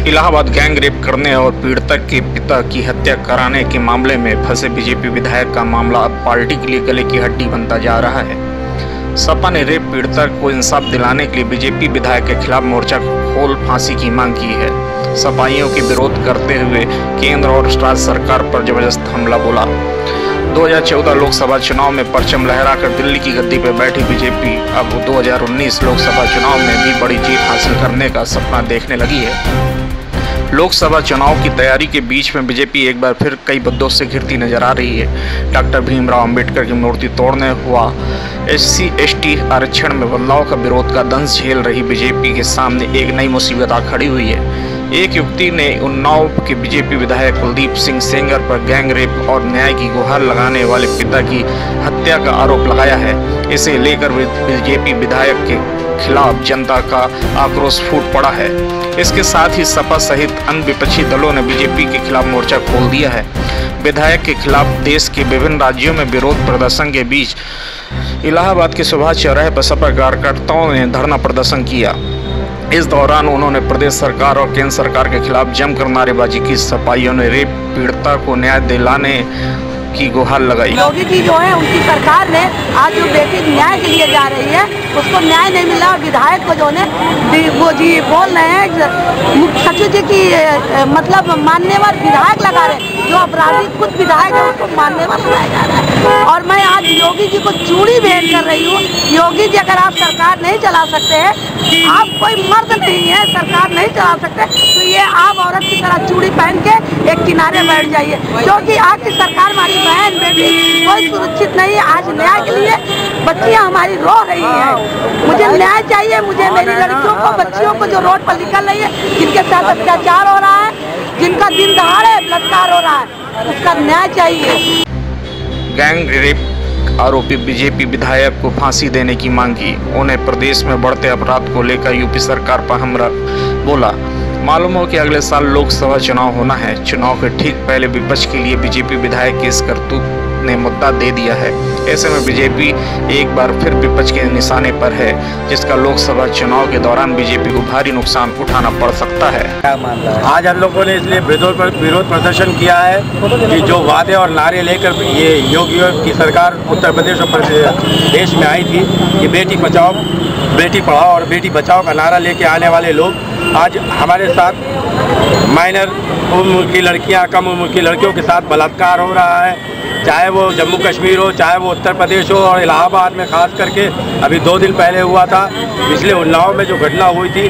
Allahabad gang rape करने और पीड़ितक के पिता की हत्या कराने के मामले में फंसे बीजेपी विधायक का मामला अब पार्टी के लिए गले की हड्डी बनता जा रहा है। सपा ने रेप पीड़ितक को इंसाफ दिलाने के लिए बीजेपी विधायक के खिलाफ मोर्चा खोल फांसी की मांग की है। सपाइयों के विरोध करते हुए केंद्र और राज्य सरकार पर जबरदस्त हमला बोला। 2014 लोकसभा चुनाव में परचम लहराकर दिल्ली की गद्दी पर बैठी बीजेपी अब 2019 लोकसभा चुनाव में भी बड़ी जीत हासिल करने का सपना देखने लगी है। लोकसभा चुनाव की तैयारी के बीच में बीजेपी एक बार फिर कई मुद्दों से घिरती नजर आ रही है। डॉक्टर भीमराव अंबेडकर की मूर्ति तोड़ने हुआ SC/ST आरक्षण में बदलाव का विरोध का दंश झेल रही बीजेपी के सामने एक नई मुसीबत आ खड़ी हुई है। एक युवती ने उन्नाव के बीजेपी विधायक कुलदीप सिंह सेंगर पर गैंग रेप और न्याय की गुहार लगाने वाले पिता की हत्या का आरोप लगाया है। इसे लेकर बीजेपी विधायक के खिलाफ जनता का आक्रोश फूट पड़ा है। इसके साथ ही सपा सहित अन्य विपक्षी दलों ने बीजेपी के खिलाफ मोर्चा खोल दिया है। विधायक के खिलाफ देश के विभिन्न राज्यों में विरोध प्रदर्शन के बीच इलाहाबाद के सुभाष चौराहे पर सपा कार्यकर्ताओं ने धरना प्रदर्शन किया। इस दौरान उन्होंने प्रदेश सरकार और केंद्र सरकार के खिलाफ जमकर नारेबाजी की। सपाइयों ने रेप पीड़िता को न्याय दिलाने की गुहार लगाई। योगी जी जो है उनकी सरकार ने आज जो बेटी न्याय के लिए जा रही है उसको न्याय नहीं मिला। विधायक को जो है वो जी बोल रहे हैं मुख्य सचिव जी की मतलब मान्यवर विधायक लगा रहे हैं, जो अपराधी खुद विधायक है उसको मान्यवर लगाया जा रहा है। और मैं आज योगी जी को चूड़ी भेंट कर रही हूँ। योगी जी अगर आप सरकार नहीं चला सकते हैं, आप कोई मर्द नहीं है, सरकार नहीं चला सकते, तो ये आप औरत की तरह चूड़ी पहन के एक किनारे बैठ जाइए, क्योंकि आपकी सरकार हमारी बहन बेटी कोई सुरक्षित नहीं है। आज न्याय के लिए बच्चियां हमारी रो रही हैं। मुझे न्याय चाहिए, मुझे मेरी लड़कियों को बच्चियों को जो रोड पर निकल रही है, जिनके साथ अत्याचार हो रहा है, जिनका दिन दहाड़े बलात्कार हो रहा है, उसका न्याय चाहिए। गैंग रेप आरोपी बीजेपी विधायक को फांसी देने की मांग की। उन्हें प्रदेश में बढ़ते अपराध को लेकर यूपी सरकार पर हमला बोला। मालूम हो कि अगले साल लोकसभा चुनाव होना है। चुनाव के ठीक पहले विपक्ष के लिए बीजेपी विधायक की इस करतूत ने मुद्दा दे दिया है। ऐसे में बीजेपी एक बार फिर विपक्ष के निशाने पर है, जिसका लोकसभा चुनाव के दौरान बीजेपी को भारी नुकसान उठाना पड़ सकता है। क्या मामला है? आज हम लोगों ने इसलिए विरोध प्रदर्शन किया है कि जो वादे और नारे लेकर ये योगी की सरकार उत्तर प्रदेश और देश में आई थी कि बेटी बचाओ बेटी पढ़ाओ और बेटी बचाओ का नारा लेके आने वाले लोग आज हमारे साथ माइनर उम्र की लड़कियां, कम उम्र की लड़कियों के साथ बलात्कार हो रहा है, चाहे वो जम्मू कश्मीर हो, चाहे वो उत्तर प्रदेश हो। और इलाहाबाद में खास करके अभी 2 दिन पहले हुआ था, पिछले उन्नाव में जो घटना हुई थी,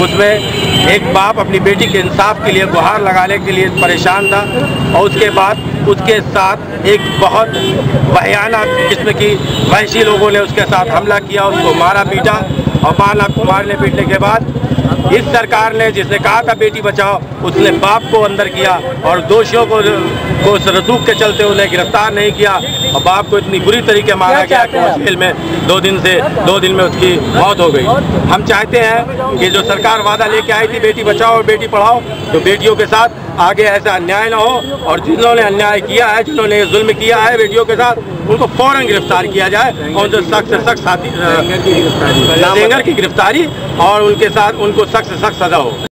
उसमें एक बाप अपनी बेटी के इंसाफ के लिए गुहार लगाने के लिए परेशान था और उसके बाद उसके साथ एक बहुत भयानक किस्म की वहशी लोगों ने उसके साथ हमला किया, उसको मारा पीटा और मारने पीटने के बाद इस सरकार ने जिसने कहा था बेटी बचाओ, उसने बाप को अंदर किया और दोषियों को रसूख के चलते उन्हें गिरफ्तार नहीं किया और बाप को इतनी बुरी तरीके मारा गया कि वो जेल में 2 दिन में उसकी मौत हो गई। हम चाहते हैं कि जो सरकार वादा लेके आई थी बेटी बचाओ और बेटी पढ़ाओ, तो बेटियों के साथ आगे ऐसा अन्याय न हो और जिन्होंने अन्याय किया है, जिन्होंने जुल्म किया है बेटियों के साथ, उनको फौरन गिरफ्तार किया जाए और जो सख्त से सख्त सेंगर की गिरफ्तारी और उनके साथ उनको सख्त से सख्त सजा हो।